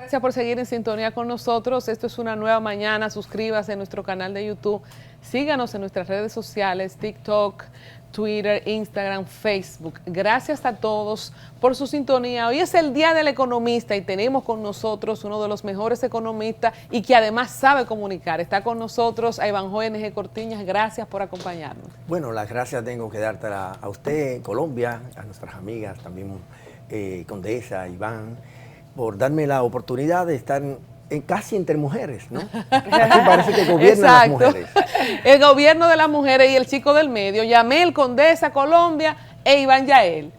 Gracias por seguir en sintonía con nosotros. Esto es Una Nueva Mañana. Suscríbase a nuestro canal de YouTube. Síganos en nuestras redes sociales, TikTok, Twitter, Instagram, Facebook. Gracias a todos por su sintonía. Hoy es el Día del Economista y tenemos con nosotros uno de los mejores economistas y que además sabe comunicar. Está con nosotros a Ivanhoe N.G. Cortiñas. Gracias por acompañarnos. Bueno, las gracias tengo que dártela a usted, Colombia, a nuestras amigas, también Condesa, Iván, por darme la oportunidad de estar casi entre mujeres, ¿no? Aquí parece que gobiernan las mujeres. El gobierno de las mujeres y el chico del medio, Yamel, Condesa, Colombia e Iván Yael.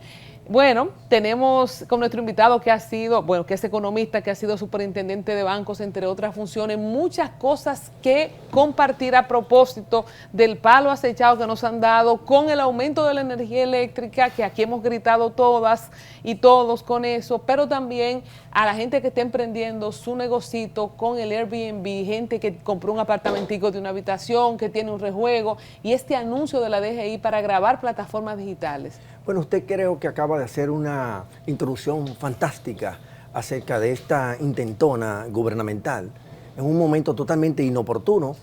Bueno, tenemos con nuestro invitado que ha sido, bueno, que es economista, que ha sido superintendente de bancos, entre otras funciones, muchas cosas que compartir a propósito del palo acechado que nos han dado con el aumento de la energía eléctrica, que aquí hemos gritado todas y todos con eso, pero también a la gente que está emprendiendo su negocito con el Airbnb, gente que compró un apartamentico de una habitación, que tiene un rejuego, y este anuncio de la DGI para grabar plataformas digitales. Bueno, usted creo que acaba de hacer una introducción fantástica acerca de esta intentona gubernamental en un momento totalmente inoportuno,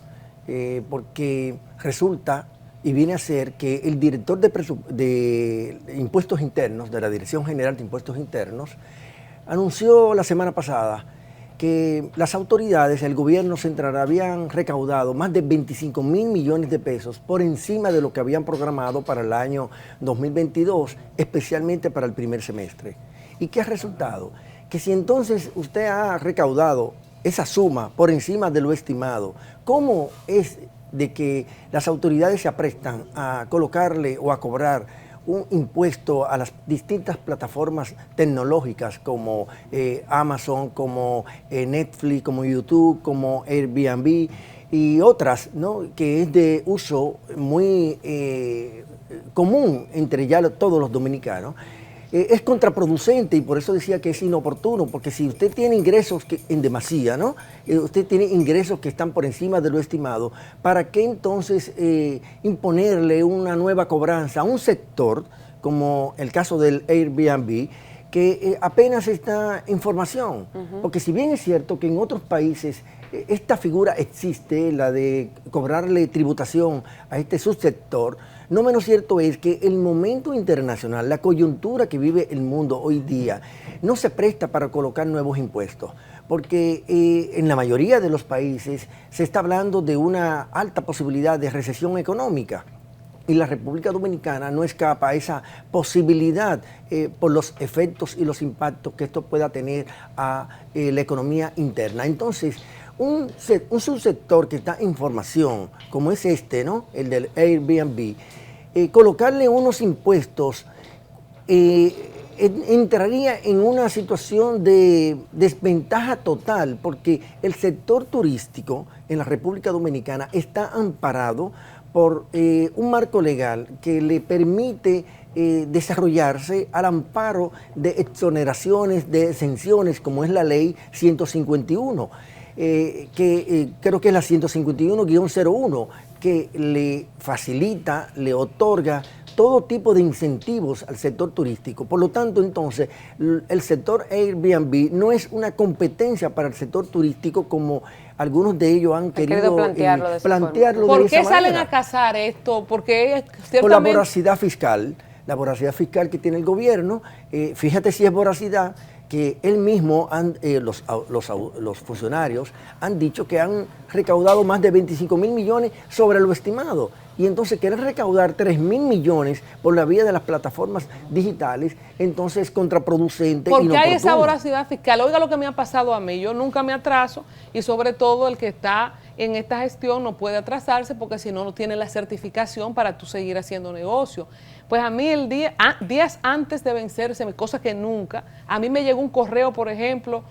porque resulta y viene a ser que el director de Impuestos Internos, de la Dirección General de Impuestos Internos, anunció la semana pasada que las autoridades, el gobierno central, habían recaudado más de 25 mil millones de pesos por encima de lo que habían programado para el año 2022, especialmente para el primer semestre. ¿Y qué ha resultado? Que si entonces usted ha recaudado esa suma por encima de lo estimado, ¿cómo es de que las autoridades se aprestan a colocarle o a cobrar un impuesto a las distintas plataformas tecnológicas como Amazon, como Netflix, como YouTube, como Airbnb y otras, ¿no?, que es de uso muy común entre ya todos los dominicanos? Es contraproducente y por eso decía que es inoportuno, porque si usted tiene ingresos en demasía, ¿no? Usted tiene ingresos que están por encima de lo estimado, ¿para qué entonces imponerle una nueva cobranza a un sector, como el caso del Airbnb, que apenas está en formación? Porque si bien es cierto que en otros países esta figura existe, la de cobrarle tributación a este subsector, no menos cierto es que el momento internacional, la coyuntura que vive el mundo hoy día, no se presta para colocar nuevos impuestos, porque en la mayoría de los países se está hablando de una alta posibilidad de recesión económica. Y la República Dominicana no escapa a esa posibilidad por los efectos y los impactos que esto pueda tener a la economía interna. Entonces, un subsector que está en formación, como es este, ¿no?, el del Airbnb, colocarle unos impuestos entraría en una situación de desventaja total, porque el sector turístico en la República Dominicana está amparado por un marco legal que le permite desarrollarse al amparo de exoneraciones, de exenciones, como es la ley 151. Creo que es la 151-01, que le facilita, le otorga todo tipo de incentivos al sector turístico. Por lo tanto, entonces, el sector Airbnb no es una competencia para el sector turístico como algunos de ellos han querido plantearlo de esa manera. ¿Por qué salen a cazar esto? Porque ciertamente... Por la voracidad fiscal. La voracidad fiscal que tiene el gobierno, fíjate si es voracidad, que él mismo, los funcionarios, han dicho que han recaudado más de 25 mil millones sobre lo estimado. Y entonces querer recaudar 3 mil millones por la vía de las plataformas digitales, entonces es contraproducente. ¿Por qué hay esa voracidad fiscal? Oiga lo que me ha pasado a mí, yo nunca me atraso y sobre todo el que está en esta gestión no puede atrasarse porque si no, no tiene la certificación para tú seguir haciendo negocio. Pues a mí días antes de vencerse, cosa que nunca, a mí me llegó un correo, por ejemplo,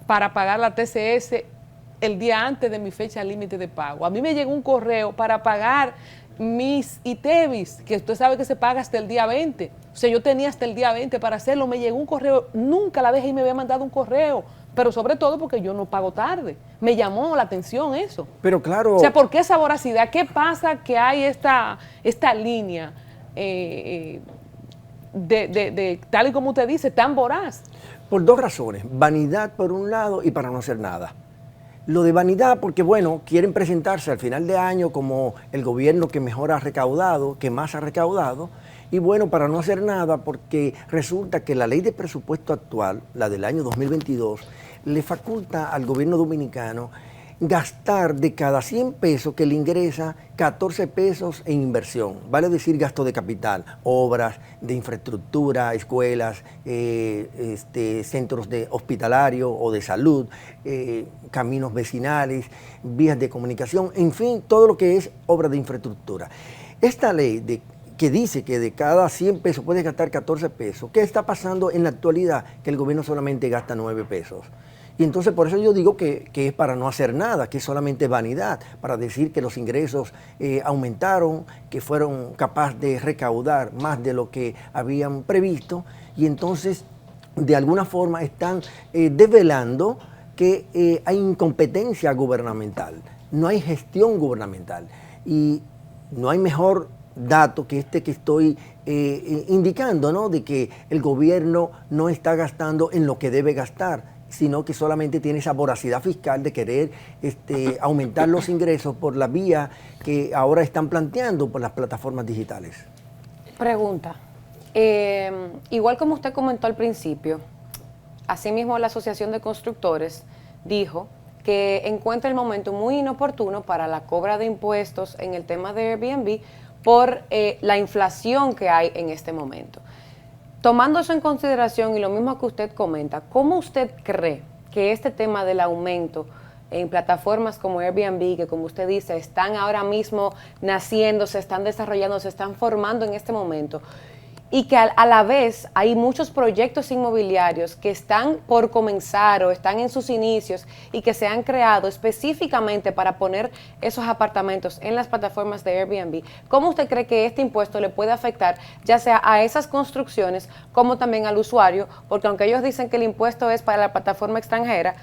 para pagar la TCS el día antes de mi fecha límite de pago. A mí me llegó un correo para pagar mis ITEVIS, que usted sabe que se paga hasta el día 20. O sea, yo tenía hasta el día 20 para hacerlo, me llegó un correo, nunca la DGI me había mandado un correo, pero sobre todo porque yo no pago tarde. Me llamó la atención eso. Pero claro... O sea, ¿por qué esa voracidad? ¿Qué pasa que hay esta línea tal y como usted dice, tan voraz? Por dos razones, vanidad por un lado y para no hacer nada. Lo de vanidad porque, bueno, quieren presentarse al final de año como el gobierno que mejor ha recaudado, que más ha recaudado, y bueno, para no hacer nada porque resulta que la ley de presupuesto actual, la del año 2022, le faculta al gobierno dominicano gastar de cada 100 pesos que le ingresa, 14 pesos en inversión, vale decir gasto de capital, obras de infraestructura, escuelas, centros de hospitalarios o de salud, caminos vecinales, vías de comunicación, en fin, todo lo que es obra de infraestructura. Esta ley que dice que de cada 100 pesos puedes gastar 14 pesos, ¿qué está pasando en la actualidad? Que el gobierno solamente gasta 9 pesos. Y entonces por eso yo digo que es para no hacer nada, que es solamente vanidad, para decir que los ingresos aumentaron, que fueron capaces de recaudar más de lo que habían previsto, y entonces de alguna forma están desvelando que hay incompetencia gubernamental, no hay gestión gubernamental, y no hay mejor dato que este que estoy indicando, ¿no? De que el gobierno no está gastando en lo que debe gastar, sino que solamente tiene esa voracidad fiscal de querer aumentar los ingresos por la vía que ahora están planteando por las plataformas digitales. Pregunta, igual como usted comentó al principio, asimismo la Asociación de Constructores dijo que encuentra el momento muy inoportuno para la cobra de impuestos en el tema de Airbnb por la inflación que hay en este momento. Tomando eso en consideración y lo mismo que usted comenta, ¿cómo usted cree que este tema del aumento en plataformas como Airbnb, que como usted dice, están ahora mismo naciendo, se están desarrollando, se están formando en este momento, y que a la vez hay muchos proyectos inmobiliarios que están por comenzar o están en sus inicios y que se han creado específicamente para poner esos apartamentos en las plataformas de Airbnb? ¿Cómo usted cree que este impuesto le puede afectar ya sea a esas construcciones como también al usuario? Porque aunque ellos dicen que el impuesto es para la plataforma extranjera,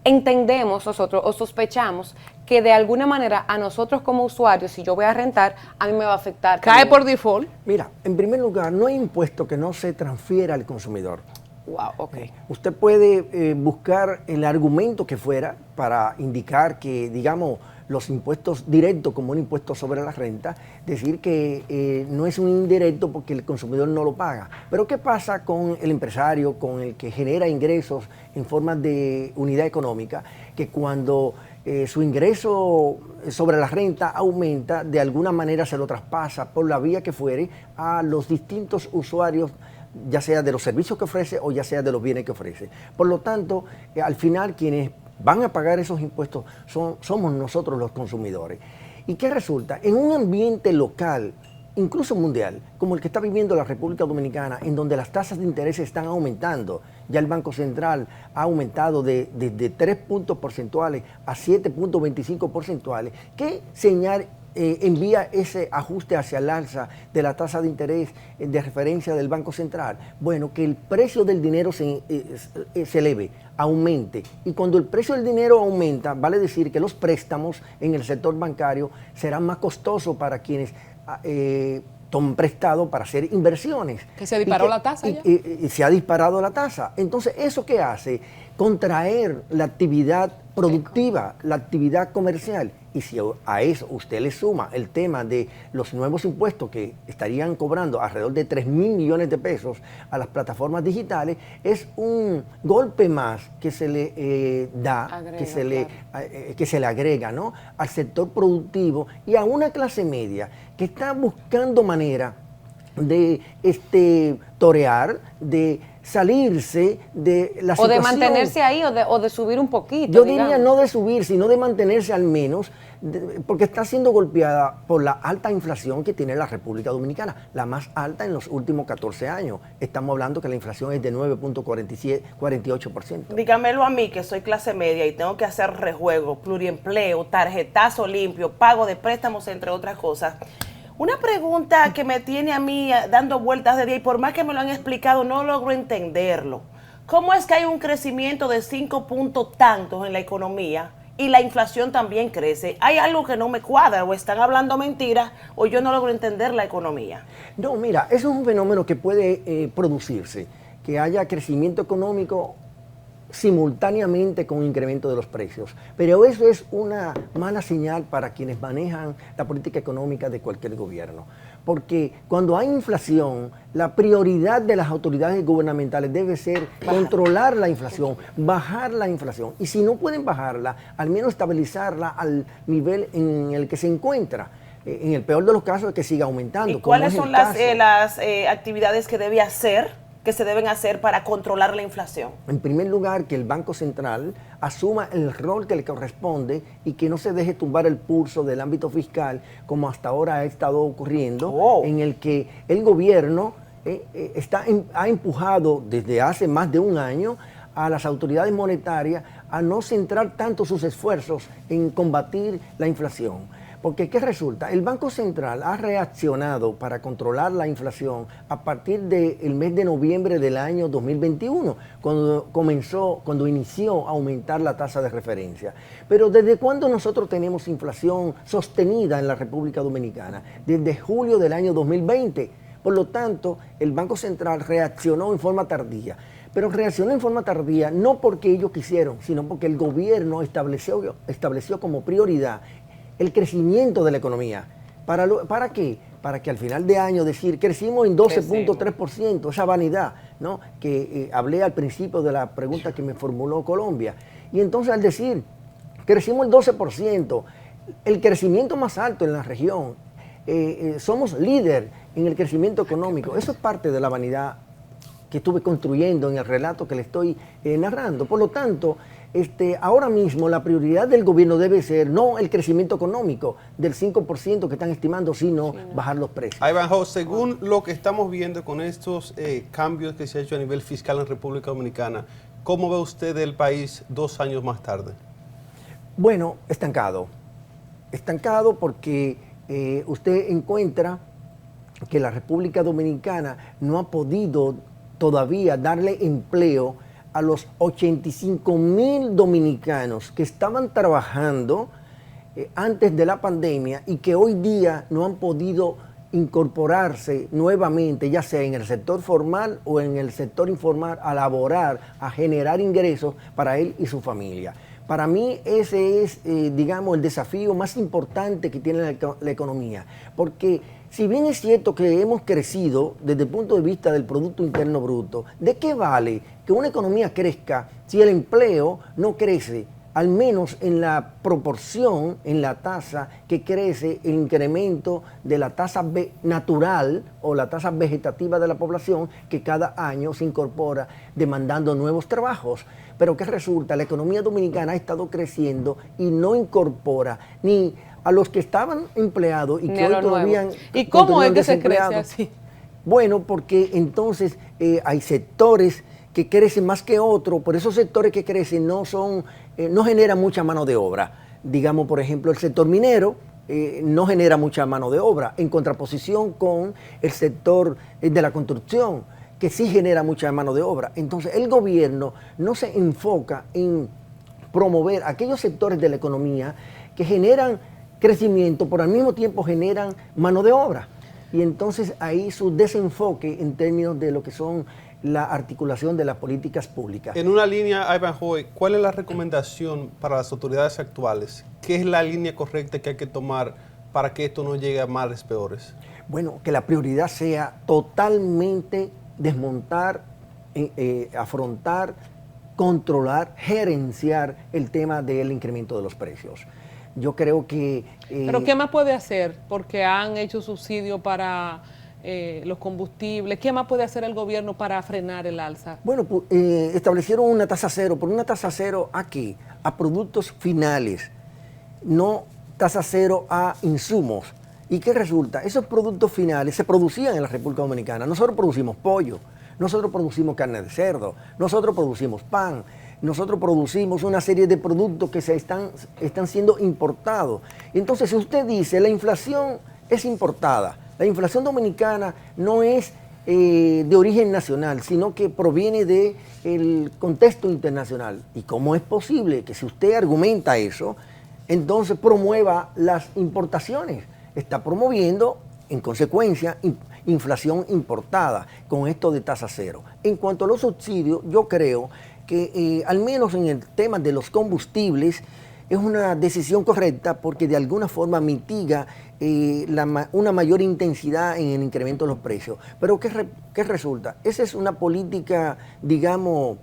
entendemos nosotros o sospechamos que de alguna manera a nosotros como usuarios, si yo voy a rentar, a mí me va a afectar. ¿Cae por default? Mira, en primer lugar, no hay impuesto que no se transfiera al consumidor. Wow, ok. Usted puede buscar el argumento que fuera para indicar que, digamos, los impuestos directos como un impuesto sobre la renta, decir que no es un indirecto porque el consumidor no lo paga. Pero ¿qué pasa con el empresario, con el que genera ingresos en forma de unidad económica? Que cuando su ingreso sobre la renta aumenta, de alguna manera se lo traspasa por la vía que fuere a los distintos usuarios, ya sea de los servicios que ofrece o ya sea de los bienes que ofrece. Por lo tanto, al final quienes van a pagar esos impuestos somos nosotros los consumidores. ¿Y qué resulta? En un ambiente local, incluso mundial, como el que está viviendo la República Dominicana, en donde las tasas de interés están aumentando, ya el Banco Central ha aumentado de 3 puntos porcentuales a 7.25 porcentuales, ¿qué señal envía ese ajuste hacia el alza de la tasa de interés de referencia del Banco Central? Bueno, que el precio del dinero se eleve, aumente. Y cuando el precio del dinero aumenta, vale decir que los préstamos en el sector bancario serán más costosos para quienes toman prestado para hacer inversiones. ¿Que se disparó la tasa ya? Y se ha disparado la tasa. Entonces, ¿eso qué hace? Contraer la actividad productiva, la actividad comercial. Y si a eso usted le suma el tema de los nuevos impuestos que estarían cobrando alrededor de 3.000 millones de pesos a las plataformas digitales, es un golpe más que se le que se le agrega, ¿no?, al sector productivo y a una clase media que está buscando manera de torear, de salirse de la situación. O de mantenerse ahí o de subir un poquito. Yo diría no de subir, sino de mantenerse al menos, porque está siendo golpeada por la alta inflación que tiene la República Dominicana, la más alta en los últimos 14 años. Estamos hablando que la inflación es de 9.48%. Dígamelo a mí, que soy clase media y tengo que hacer rejuego, pluriempleo, tarjetazo limpio, pago de préstamos, entre otras cosas. Una pregunta que me tiene a mí dando vueltas de día y por más que me lo han explicado no logro entenderlo. ¿Cómo es que hay un crecimiento de 5 puntos tantos en la economía y la inflación también crece. Hay algo que no me cuadra, o están hablando mentiras, o yo no logro entender la economía. No, mira, eso es un fenómeno que puede producirse, que haya crecimiento económico simultáneamente con incremento de los precios. Pero eso es una mala señal para quienes manejan la política económica de cualquier gobierno. Porque cuando hay inflación, la prioridad de las autoridades gubernamentales debe ser controlar la inflación, bajar la inflación. Y si no pueden bajarla, al menos estabilizarla al nivel en el que se encuentra. En el peor de los casos es que siga aumentando. ¿Y cuáles son las actividades que se deben hacer para controlar la inflación? En primer lugar, que el Banco Central asuma el rol que le corresponde y que no se deje tumbar el pulso del ámbito fiscal, como hasta ahora ha estado ocurriendo, en el que el gobierno ha empujado desde hace más de un año a las autoridades monetarias a no centrar tanto sus esfuerzos en combatir la inflación. Porque, ¿qué resulta? El Banco Central ha reaccionado para controlar la inflación a partir del mes de noviembre del año 2021, cuando inició a aumentar la tasa de referencia. Pero ¿desde cuándo nosotros tenemos inflación sostenida en la República Dominicana? Desde julio del año 2020. Por lo tanto, el Banco Central reaccionó en forma tardía. Pero reaccionó en forma tardía no porque ellos quisieron, sino porque el gobierno estableció como prioridad el crecimiento de la economía. ¿Para qué? Para que al final de año decir, crecimos en 12.3%, esa vanidad, ¿no? Que hablé al principio de la pregunta que me formuló Colombia. Y entonces al decir, crecimos el 12%, el crecimiento más alto en la región, somos líder en el crecimiento económico, eso es parte de la vanidad que estuve construyendo en el relato que le estoy narrando. Por lo tanto, ahora mismo la prioridad del gobierno debe ser no el crecimiento económico del 5% que están estimando, sino bajar los precios. Ivanhoe, según lo que estamos viendo con estos cambios que se ha hecho a nivel fiscal en República Dominicana, ¿cómo ve usted el país 2 años más tarde? Bueno, estancado. Estancado porque usted encuentra que la República Dominicana no ha podido todavía darle empleo a los 85,000 dominicanos que estaban trabajando antes de la pandemia y que hoy día no han podido incorporarse nuevamente, ya sea en el sector formal o en el sector informal, a laborar, a generar ingresos para él y su familia. Para mí ese es, digamos, el desafío más importante que tiene la economía, porque si bien es cierto que hemos crecido desde el punto de vista del Producto Interno Bruto, ¿de qué vale que una economía crezca si el empleo no crece? Al menos en la proporción, en la tasa que crece el incremento de la tasa natural o la tasa vegetativa de la población que cada año se incorpora demandando nuevos trabajos. Pero ¿qué resulta? La economía dominicana ha estado creciendo y no incorpora ni a los que estaban empleados y que hoy todavía... ¿Y cómo es que se crece así? Bueno, porque entonces hay sectores que crecen más que otros, por esos sectores que crecen no generan mucha mano de obra. Digamos, por ejemplo, el sector minero no genera mucha mano de obra, en contraposición con el sector de la construcción, que sí genera mucha mano de obra. Entonces, el gobierno no se enfoca en promover aquellos sectores de la economía que generan crecimiento, pero al mismo tiempo generan mano de obra. Y entonces ahí su desenfoque en términos de lo que son la articulación de las políticas públicas. En una línea, Ivanhoe, ¿cuál es la recomendación para las autoridades actuales? ¿Qué es la línea correcta que hay que tomar para que esto no llegue a males peores? Bueno, que la prioridad sea totalmente desmontar, afrontar, controlar, gerenciar el tema del incremento de los precios. Yo creo que... ¿Pero qué más puede hacer? Porque han hecho subsidio para los combustibles. ¿Qué más puede hacer el gobierno para frenar el alza? Bueno, pues, establecieron una tasa cero. ¿Por una tasa cero a qué? A productos finales, no tasa cero a insumos. ¿Y qué resulta? Esos productos finales se producían en la República Dominicana. Nosotros producimos pollo, nosotros producimos carne de cerdo, nosotros producimos pan, nosotros producimos una serie de productos que están siendo importados. Entonces, si usted dice la inflación es importada, la inflación dominicana no es de origen nacional, sino que proviene del contexto internacional. ¿Y cómo es posible que si usted argumenta eso, entonces promueva las importaciones? Está promoviendo, en consecuencia, inflación importada con esto de tasa cero. En cuanto a los subsidios, yo creo que al menos en el tema de los combustibles es una decisión correcta porque de alguna forma mitiga una mayor intensidad en el incremento de los precios. Pero ¿qué resulta? Esa es una política, digamos,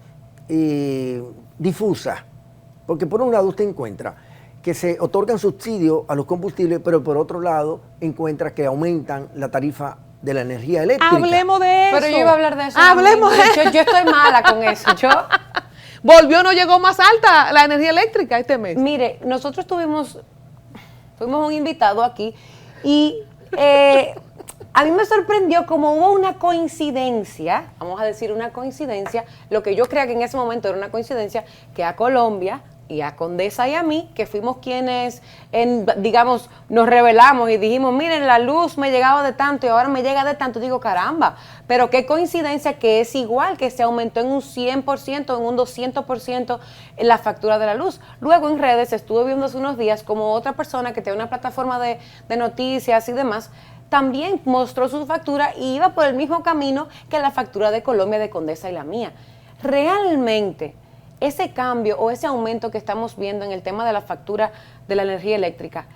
difusa, porque por un lado usted encuentra que se otorgan subsidios a los combustibles, pero por otro lado encuentra que aumentan la tarifa de la energía eléctrica. Hablemos de eso. Pero yo iba a hablar de eso. Hablemos de eso. Yo estoy mala con eso. Volvió, no llegó más alta la energía eléctrica este mes. Mire, nosotros fuimos un invitado aquí y a mí me sorprendió como hubo una coincidencia, vamos a decir una coincidencia, lo que yo creía que en ese momento era una coincidencia, que a Colombia y a Condesa y a mí, que fuimos quienes, digamos, nos rebelamos y dijimos, miren, la luz me llegaba de tanto y ahora me llega de tanto, digo, caramba, pero qué coincidencia que es igual, que se aumentó en un 100%, en un 200% en la factura de la luz. Luego en redes estuve viendo hace unos días como otra persona que tiene una plataforma de noticias y demás, también mostró su factura y iba por el mismo camino que la factura de Colombia, de Condesa y la mía. Realmente, ese cambio o ese aumento que estamos viendo en el tema de la factura de la energía eléctrica,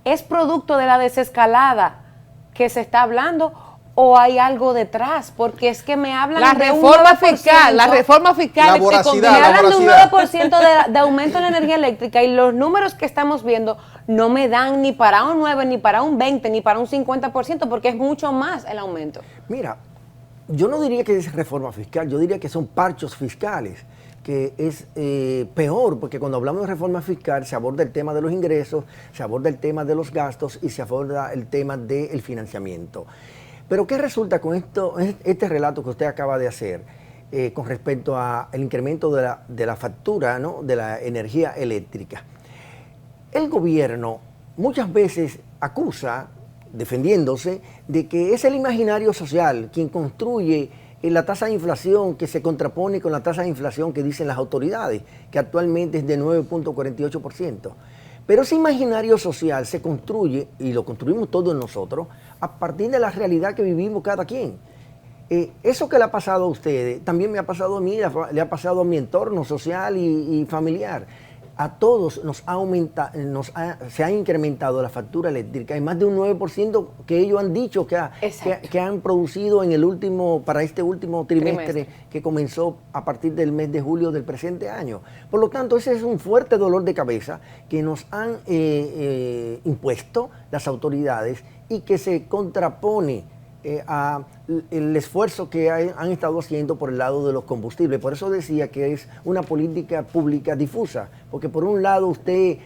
¿es producto de la desescalada que se está hablando o hay algo detrás? Porque es que me hablan de un 9%, la reforma fiscal. La voracidad, me la hablan de un voracidad. 9% de aumento en la energía eléctrica y los números que estamos viendo no me dan ni para un 9, ni para un 20, ni para un 50%, porque es mucho más el aumento. Mira, yo no diría que es reforma fiscal, yo diría que son parchos fiscales, que es peor, porque cuando hablamos de reforma fiscal se aborda el tema de los ingresos, se aborda el tema de los gastos y se aborda el tema del financiamiento. Pero ¿qué resulta con este relato que usted acaba de hacer con respecto al incremento de la factura, ¿no?, de la energía eléctrica? El gobierno muchas veces acusa, defendiéndose, de que es el imaginario social quien construye la tasa de inflación que se contrapone con la tasa de inflación que dicen las autoridades, que actualmente es de 9.48%. Pero ese imaginario social se construye, y lo construimos todos nosotros, a partir de la realidad que vivimos cada quien. Eso que le ha pasado a ustedes, también me ha pasado a mí, le ha pasado a mi entorno social y familiar. A todos se ha incrementado la factura eléctrica en más de un 9% que ellos han dicho que han producido para este último trimestre que comenzó a partir del mes de julio del presente año. Por lo tanto, ese es un fuerte dolor de cabeza que nos han impuesto las autoridades y que se contrapone el esfuerzo que han estado haciendo por el lado de los combustibles. Por eso decía que es una política pública difusa, porque por un lado usted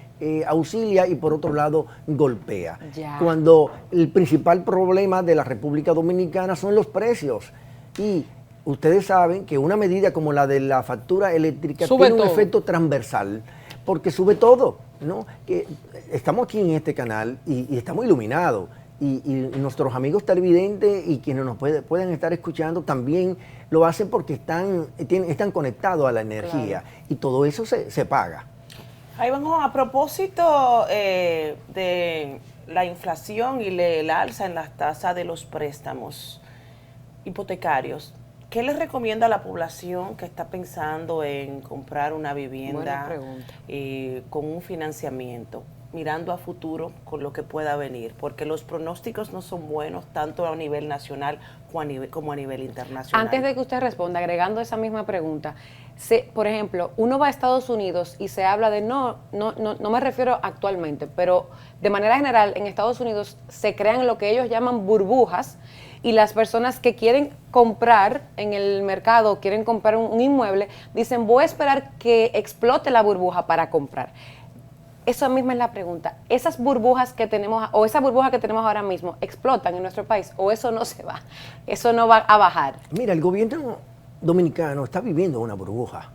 auxilia y por otro lado golpea. Ya. Cuando el principal problema de la República Dominicana son los precios. Y ustedes saben que una medida como la de la factura eléctrica tiene un efecto transversal, porque sube todo, ¿no? Que estamos aquí en este canal y estamos iluminados. Y nuestros amigos televidentes y quienes nos pueden estar escuchando también lo hacen porque están conectados a la energía. Claro. Y todo eso se paga. Ahí vamos, a propósito de la inflación y el alza en las tasas de los préstamos hipotecarios, ¿qué les recomienda a la población que está pensando en comprar una vivienda con un financiamiento, mirando a futuro con lo que pueda venir? Porque los pronósticos no son buenos tanto a nivel nacional como a nivel internacional. Antes de que usted responda, agregando esa misma pregunta, por ejemplo, uno va a Estados Unidos y se habla de, no me refiero actualmente, pero de manera general en Estados Unidos se crean lo que ellos llaman burbujas y las personas que quieren comprar en el mercado, quieren comprar un inmueble, dicen voy a esperar que explote la burbuja para comprar. Eso misma es la pregunta. ¿Esas burbujas que tenemos, o esa burbuja que tenemos ahora mismo, explotan en nuestro país o eso no se va? Eso no va a bajar. Mira, el gobierno dominicano está viviendo una burbuja.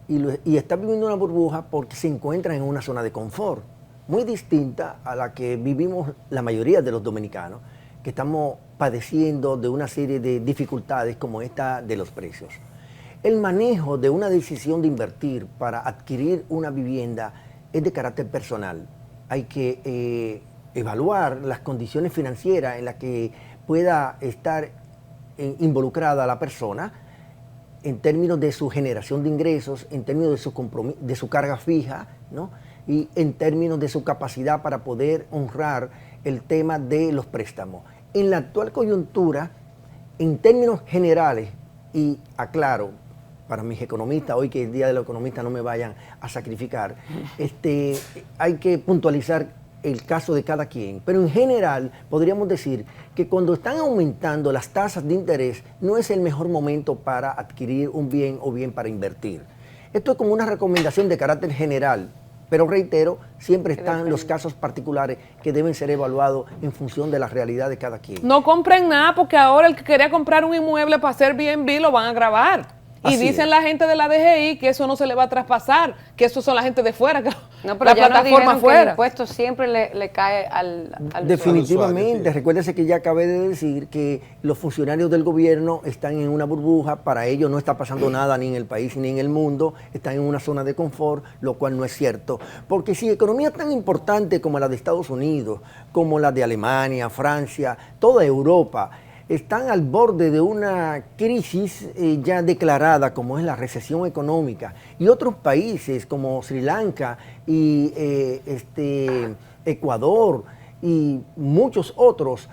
Y está viviendo una burbuja porque se encuentra en una zona de confort, muy distinta a la que vivimos la mayoría de los dominicanos, que estamos padeciendo de una serie de dificultades como esta de los precios. El manejo de una decisión de invertir para adquirir una vivienda es de carácter personal. Hay que evaluar las condiciones financieras en las que pueda estar involucrada la persona en términos de su generación de ingresos, en términos de su carga fija, ¿no? Y en términos de su capacidad para poder honrar el tema de los préstamos. En la actual coyuntura, en términos generales, y aclaro, para mis economistas, hoy que es el Día del Economista, no me vayan a sacrificar, hay que puntualizar el caso de cada quien, pero en general podríamos decir que cuando están aumentando las tasas de interés no es el mejor momento para adquirir un bien o bien para invertir. Esto es como una recomendación de carácter general, pero reitero, siempre están los casos particulares que deben ser evaluados en función de la realidad de cada quien. No compren nada porque ahora el que quería comprar un inmueble para hacer Airbnb lo van a grabar. Y Así dicen es. la gente de la DGI que eso no se le va a traspasar, que eso son la gente de fuera, que No, pero la ya nos plataforma dijeron que el fuera. impuesto siempre le cae al Definitivamente, usuario, sí. recuérdese que ya acabé de decir que los funcionarios del gobierno están en una burbuja, para ellos no está pasando nada ni en el país ni en el mundo, están en una zona de confort, lo cual no es cierto. Porque si economías tan importantes como la de Estados Unidos, como la de Alemania, Francia, toda Europa, están al borde de una crisis ya declarada como es la recesión económica, y otros países como Sri Lanka y Ecuador y muchos otros,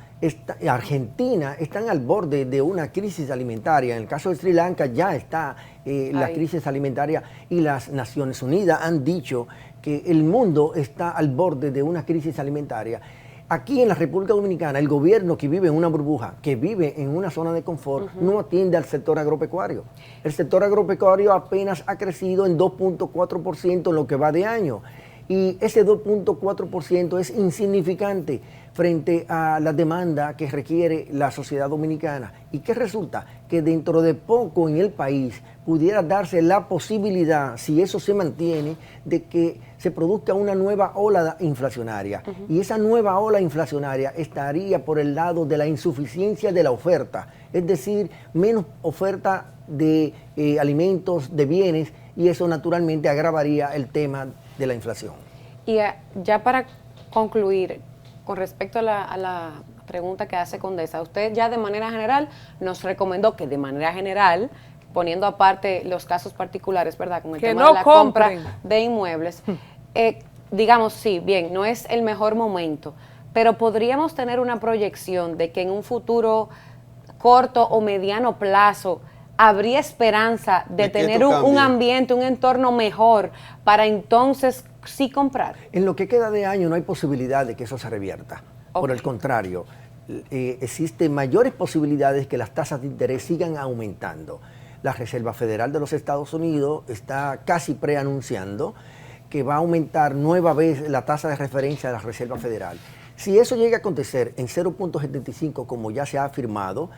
Argentina, están al borde de una crisis alimentaria. En el caso de Sri Lanka ya está la crisis alimentaria, y las Naciones Unidas han dicho que el mundo está al borde de una crisis alimentaria. Aquí en la República Dominicana, el gobierno, que vive en una burbuja, que vive en una zona de confort, no atiende al sector agropecuario. El sector agropecuario apenas ha crecido en 2.4% en lo que va de año. Y ese 2.4% es insignificante frente a la demanda que requiere la sociedad dominicana. ¿Y qué resulta? Que dentro de poco en el país pudiera darse la posibilidad, si eso se mantiene, de que se produzca una nueva ola inflacionaria. Y esa nueva ola inflacionaria estaría por el lado de la insuficiencia de la oferta, es decir, menos oferta de alimentos, de bienes, y eso naturalmente agravaría el tema de la inflación. Y ya para concluir, con respecto a la pregunta que hace Condesa, usted ya de manera general nos recomendó que de manera general, poniendo aparte los casos particulares, ¿verdad? Con el Que tema no de la compren. compra de inmuebles, digamos, sí, bien, no es el mejor momento, pero podríamos tener una proyección de que en un futuro corto o mediano plazo habría esperanza de De que tener esto un cambie. ambiente, un entorno mejor para entonces sí comprar. En lo que queda de año no hay posibilidad de que eso se revierta. Por el contrario, existen mayores posibilidades que las tasas de interés sigan aumentando. La Reserva Federal de los Estados Unidos está casi preanunciando que va a aumentar nueva vez la tasa de referencia de la Reserva Federal. Si eso llega a acontecer en 0.75, como ya se ha afirmado,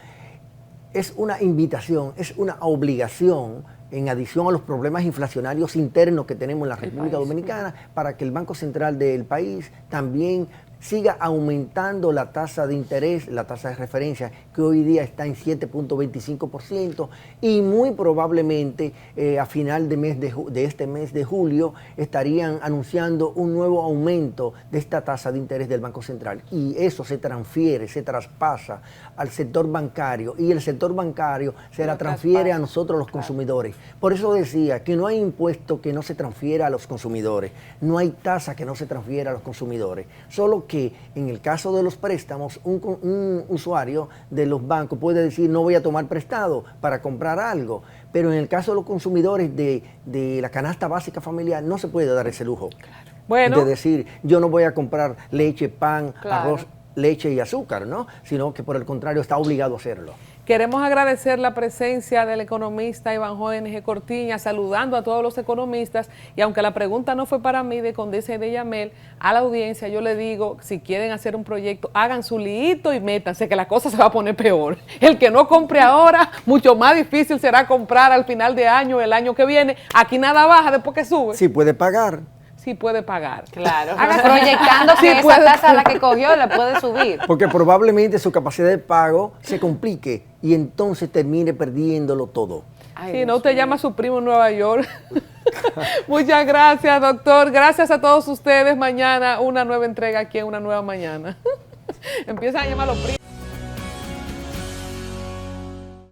es una invitación, es una obligación, en adición a los problemas inflacionarios internos que tenemos en la República Dominicana, para que el Banco Central del país también siga aumentando la tasa de interés, la tasa de referencia, que hoy día está en 7.25%, y muy probablemente a final de este mes de julio estarían anunciando un nuevo aumento de esta tasa de interés del Banco Central, y eso se transfiere, se traspasa al sector bancario, y el sector bancario se la transfiere a nosotros los consumidores. Por eso decía que no hay impuesto que no se transfiera a los consumidores, no hay tasa que no se transfiera a los consumidores, solo que en el caso de los préstamos, un usuario de los bancos puede decir no voy a tomar prestado para comprar algo, pero en el caso de los consumidores de la canasta básica familiar no se puede dar ese lujo. Bueno, De decir yo no voy a comprar leche, pan, Claro. arroz, leche y azúcar, ¿no? Sino que por el contrario está obligado a hacerlo. queremos agradecer la presencia del economista Iván J. Cortiña, saludando a todos los economistas, y aunque la pregunta no fue para mí, de Condesa y de Yamel, a la audiencia yo le digo, si quieren hacer un proyecto, hagan su liito y métanse, que la cosa se va a poner peor. El que no compre ahora, mucho más difícil será comprar al final de año, el año que viene. Aquí nada baja después que sube. Sí puede pagar, sí puede pagar. Claro. Proyectando que Sí, esa puede. tasa a la que cogió le puede subir. Porque probablemente su capacidad de pago se complique y entonces termine perdiéndolo todo. Ay, Si Dios no, usted mío. llama a su primo en Nueva York. Muchas gracias, doctor. Gracias a todos ustedes. Mañana una nueva entrega aquí en Una Nueva Mañana. Empiezan a llamar a los primos.